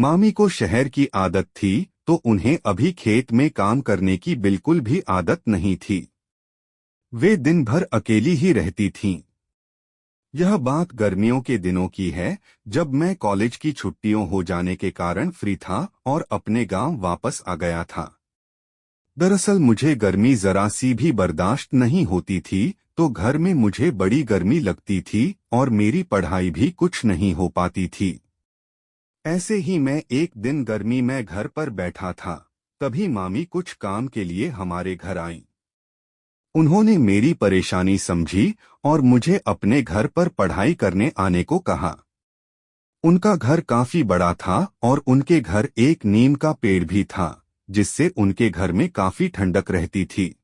मामी को शहर की आदत थी तो उन्हें अभी खेत में काम करने की बिल्कुल भी आदत नहीं थी। वे दिन भर अकेली ही रहती थीं। यह बात गर्मियों के दिनों की है, जब मैं कॉलेज की छुट्टियों हो जाने के कारण फ्री था और अपने गांव वापस आ गया था। दरअसल मुझे गर्मी जरा सी भी बर्दाश्त नहीं होती थी, तो घर में मुझे बड़ी गर्मी लगती थी और मेरी पढ़ाई भी कुछ नहीं हो पाती थी। ऐसे ही मैं एक दिन गर्मी में घर पर बैठा था, तभी मामी कुछ काम के लिए हमारे घर आईं। उन्होंने मेरी परेशानी समझी और मुझे अपने घर पर पढ़ाई करने आने को कहा। उनका घर काफी बड़ा था और उनके घर एक नीम का पेड़ भी था, जिससे उनके घर में काफी ठंडक रहती थी।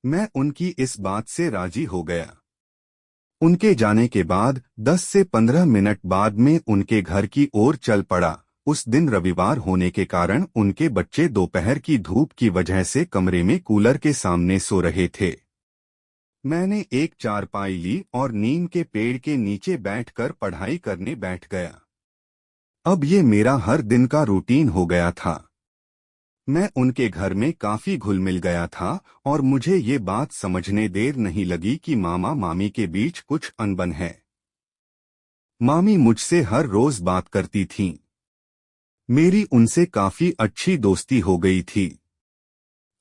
मैं उनकी इस बात से राजी हो गया। उनके जाने के बाद 10 से 15 मिनट बाद में उनके घर की ओर चल पड़ा। उस दिन रविवार होने के कारण उनके बच्चे दोपहर की धूप की वजह से कमरे में कूलर के सामने सो रहे थे। मैंने एक चारपाई ली और नीम के पेड़ के नीचे बैठकर पढ़ाई करने बैठ गया। अब ये मेरा हर दिन का रूटीन हो गया था। मैं उनके घर में काफी घुल मिल गया था और मुझे ये बात समझने देर नहीं लगी कि मामा मामी के बीच कुछ अनबन है। मामी मुझसे हर रोज बात करती थीं। मेरी उनसे काफी अच्छी दोस्ती हो गई थी।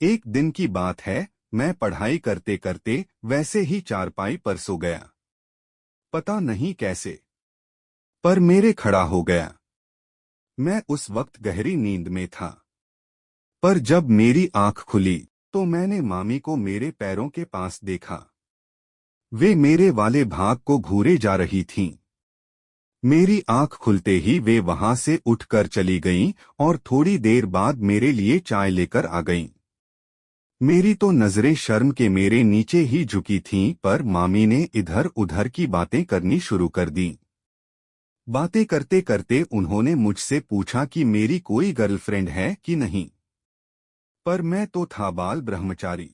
एक दिन की बात है, मैं पढ़ाई करते करते वैसे ही चारपाई पर सो गया। पता नहीं कैसे, पर मेरे खड़ा हो गया। मैं उस वक्त गहरी नींद में था, पर जब मेरी आंख खुली तो मैंने मामी को मेरे पैरों के पास देखा। वे मेरे वाले भाग को घूरे जा रही थीं। मेरी आंख खुलते ही वे वहां से उठकर चली गईं और थोड़ी देर बाद मेरे लिए चाय लेकर आ गईं। मेरी तो नजरें शर्म के मेरे नीचे ही झुकी थीं, पर मामी ने इधर उधर की बातें करनी शुरू कर दी। बातें करते करते उन्होंने मुझसे पूछा कि मेरी कोई गर्लफ्रेंड है कि नहीं, पर मैं तो था बाल ब्रह्मचारी।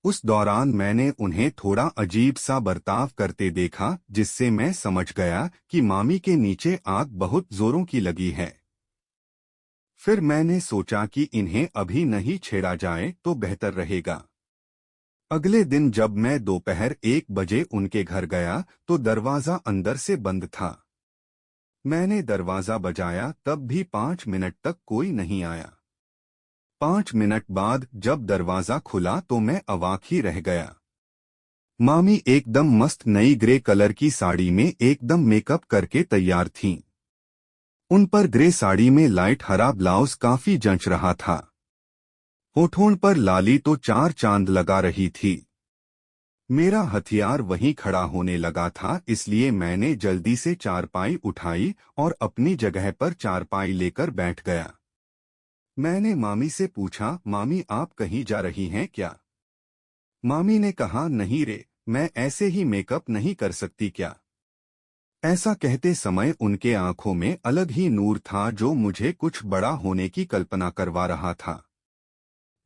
उस दौरान मैंने उन्हें थोड़ा अजीब सा बर्ताव करते देखा, जिससे मैं समझ गया कि मामी के नीचे आग बहुत जोरों की लगी है। फिर मैंने सोचा कि इन्हें अभी नहीं छेड़ा जाए तो बेहतर रहेगा। अगले दिन जब मैं दोपहर 1 बजे उनके घर गया तो दरवाजा अंदर से बंद था। मैंने दरवाजा बजाया, तब भी 5 मिनट तक कोई नहीं आया। 5 मिनट बाद जब दरवाजा खुला तो मैं अवाक ही रह गया। मामी एकदम मस्त नई ग्रे कलर की साड़ी में एकदम मेकअप करके तैयार थीं। उन पर ग्रे साड़ी में लाइट हरा ब्लाउज काफी जंच रहा था। होठों पर लाली तो चार चांद लगा रही थी। मेरा हथियार वहीं खड़ा होने लगा था, इसलिए मैंने जल्दी से चारपाई उठाई और अपनी जगह पर चारपाई लेकर बैठ गया। मैंने मामी से पूछा, मामी आप कहीं जा रही हैं क्या? मामी ने कहा, नहीं रे, मैं ऐसे ही मेकअप नहीं कर सकती क्या? ऐसा कहते समय उनके आंखों में अलग ही नूर था, जो मुझे कुछ बड़ा होने की कल्पना करवा रहा था।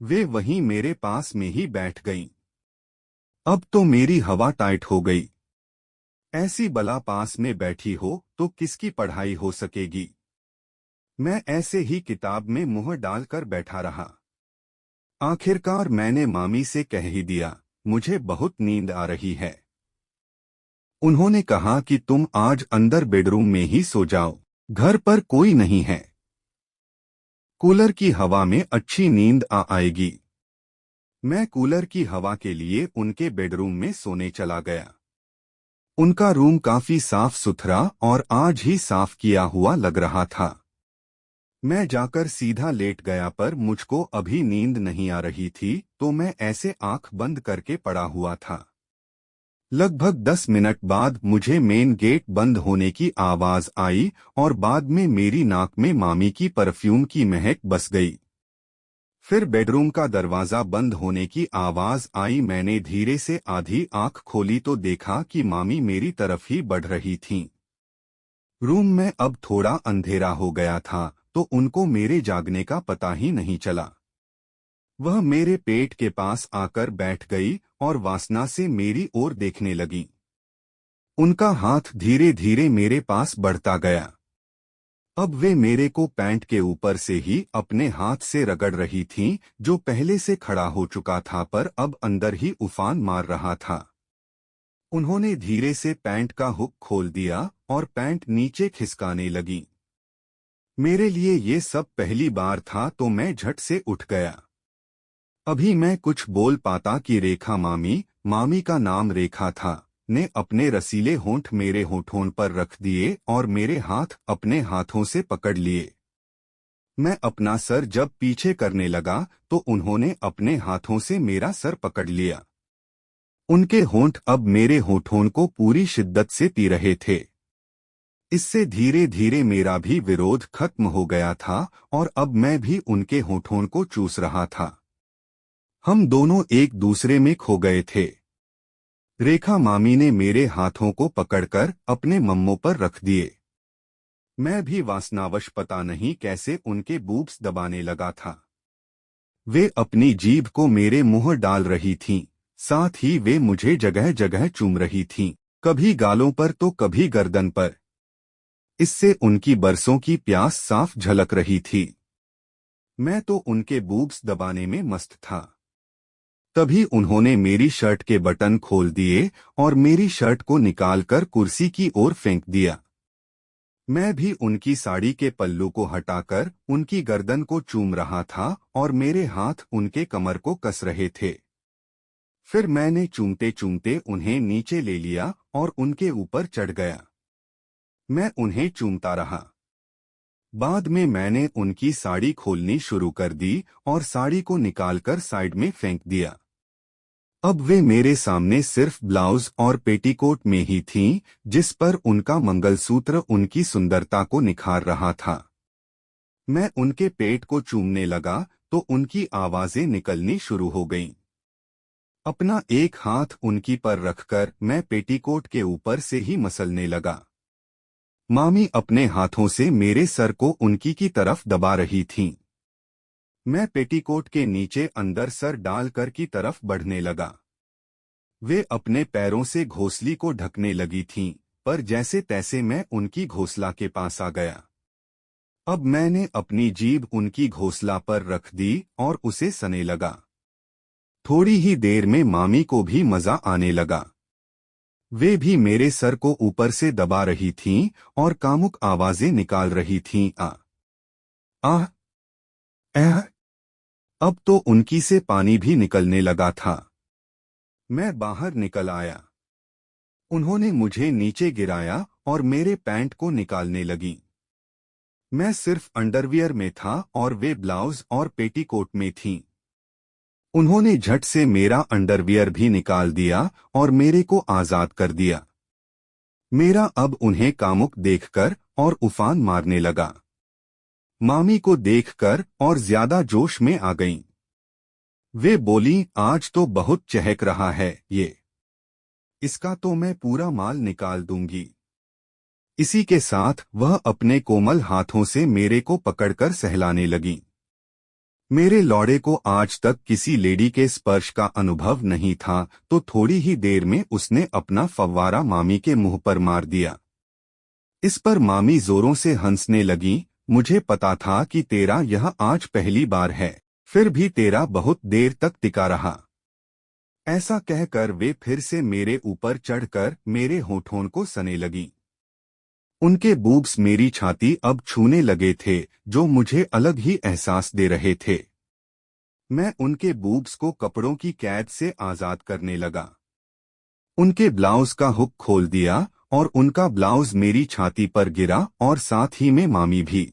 वे वहीं मेरे पास में ही बैठ गईं। अब तो मेरी हवा टाइट हो गई। ऐसी बला पास में बैठी हो तो किसकी पढ़ाई हो सकेगी? मैं ऐसे ही किताब में मुंह डालकर बैठा रहा। आखिरकार मैंने मामी से कह ही दिया, मुझे बहुत नींद आ रही है। उन्होंने कहा कि तुम आज अंदर बेडरूम में ही सो जाओ, घर पर कोई नहीं है। कूलर की हवा में अच्छी नींद आ आएगी। मैं कूलर की हवा के लिए उनके बेडरूम में सोने चला गया। उनका रूम काफी साफ सुथरा और आज ही साफ किया हुआ लग रहा था। मैं जाकर सीधा लेट गया, पर मुझको अभी नींद नहीं आ रही थी, तो मैं ऐसे आंख बंद करके पड़ा हुआ था। लगभग 10 मिनट बाद मुझे मेन गेट बंद होने की आवाज आई और बाद में मेरी नाक में मामी की परफ्यूम की महक बस गई। फिर बेडरूम का दरवाजा बंद होने की आवाज आई। मैंने धीरे से आधी आंख खोली तो देखा कि मामी मेरी तरफ ही बढ़ रही थीं। रूम में अब थोड़ा अंधेरा हो गया था, तो उनको मेरे जागने का पता ही नहीं चला। वह मेरे पेट के पास आकर बैठ गई और वासना से मेरी ओर देखने लगी। उनका हाथ धीरे धीरे मेरे पास बढ़ता गया। अब वे मेरे को पैंट के ऊपर से ही अपने हाथ से रगड़ रही थीं, जो पहले से खड़ा हो चुका था पर अब अंदर ही उफान मार रहा था। उन्होंने धीरे से पैंट का हुक खोल दिया और पैंट नीचे खिसकाने लगी। मेरे लिए ये सब पहली बार था तो मैं झट से उठ गया। अभी मैं कुछ बोल पाता कि रेखा मामी, मामी का नाम रेखा था, ने अपने रसीले होंठ मेरे होठों पर रख दिए और मेरे हाथ अपने हाथों से पकड़ लिए। मैं अपना सर जब पीछे करने लगा तो उन्होंने अपने हाथों से मेरा सर पकड़ लिया। उनके होंठ अब मेरे होठों को पूरी शिद्दत से पी रहे थे। इससे धीरे धीरे मेरा भी विरोध खत्म हो गया था और अब मैं भी उनके होठों को चूस रहा था। हम दोनों एक दूसरे में खो गए थे। रेखा मामी ने मेरे हाथों को पकड़कर अपने मम्मों पर रख दिए। मैं भी वासनावश पता नहीं कैसे उनके बूब्स दबाने लगा था। वे अपनी जीभ को मेरे मुंह डाल रही थीं, साथ ही वे मुझे जगह जगह चूम रही थीं, कभी गालों पर तो कभी गर्दन पर। इससे उनकी बरसों की प्यास साफ झलक रही थी। मैं तो उनके बूब्स दबाने में मस्त था। तभी उन्होंने मेरी शर्ट के बटन खोल दिए और मेरी शर्ट को निकालकर कुर्सी की ओर फेंक दिया। मैं भी उनकी साड़ी के पल्लू को हटाकर उनकी गर्दन को चूम रहा था और मेरे हाथ उनके कमर को कस रहे थे। फिर मैंने चूमते चूमते उन्हें नीचे ले लिया और उनके ऊपर चढ़ गया। मैं उन्हें चूमता रहा। बाद में मैंने उनकी साड़ी खोलनी शुरू कर दी और साड़ी को निकालकर साइड में फेंक दिया। अब वे मेरे सामने सिर्फ ब्लाउज और पेटीकोट में ही थीं, जिस पर उनका मंगलसूत्र उनकी सुंदरता को निखार रहा था। मैं उनके पेट को चूमने लगा तो उनकी आवाजें निकलनी शुरू हो गईं। अपना एक हाथ उनकी पर रखकर मैं पेटीकोट के ऊपर से ही मसलने लगा। मामी अपने हाथों से मेरे सर को उनकी की तरफ दबा रही थीं। मैं पेटीकोट के नीचे अंदर सर डालकर की तरफ बढ़ने लगा। वे अपने पैरों से घोंसली को ढकने लगी थीं, पर जैसे तैसे मैं उनकी घोंसला के पास आ गया। अब मैंने अपनी जीभ उनकी घोंसला पर रख दी और उसे सने लगा। थोड़ी ही देर में मामी को भी मजा आने लगा। वे भी मेरे सर को ऊपर से दबा रही थीं और कामुक आवाजें निकाल रही थीं। आह, एह। अब तो उनकी से पानी भी निकलने लगा था। मैं बाहर निकल आया। उन्होंने मुझे नीचे गिराया और मेरे पैंट को निकालने लगी। मैं सिर्फ अंडरवियर में था और वे ब्लाउज और पेटीकोट में थीं। उन्होंने झट से मेरा अंडरवियर भी निकाल दिया और मेरे को आजाद कर दिया। मेरा अब उन्हें कामुक देखकर और उफान मारने लगा। मामी को देखकर और ज्यादा जोश में आ गईं। वे बोली, आज तो बहुत चहक रहा है ये। इसका तो मैं पूरा माल निकाल दूंगी। इसी के साथ वह अपने कोमल हाथों से मेरे को पकड़कर सहलाने लगी। मेरे लौड़े को आज तक किसी लेडी के स्पर्श का अनुभव नहीं था, तो थोड़ी ही देर में उसने अपना फव्वारा मामी के मुंह पर मार दिया। इस पर मामी जोरों से हंसने लगी। मुझे पता था कि तेरा यह आज पहली बार है, फिर भी तेरा बहुत देर तक टिका रहा। ऐसा कहकर वे फिर से मेरे ऊपर चढ़कर मेरे होठों को सने लगी। उनके बूब्स मेरी छाती अब छूने लगे थे, जो मुझे अलग ही एहसास दे रहे थे। मैं उनके बूब्स को कपड़ों की कैद से आजाद करने लगा। उनके ब्लाउज का हुक खोल दिया और उनका ब्लाउज मेरी छाती पर गिरा और साथ ही में मामी भी।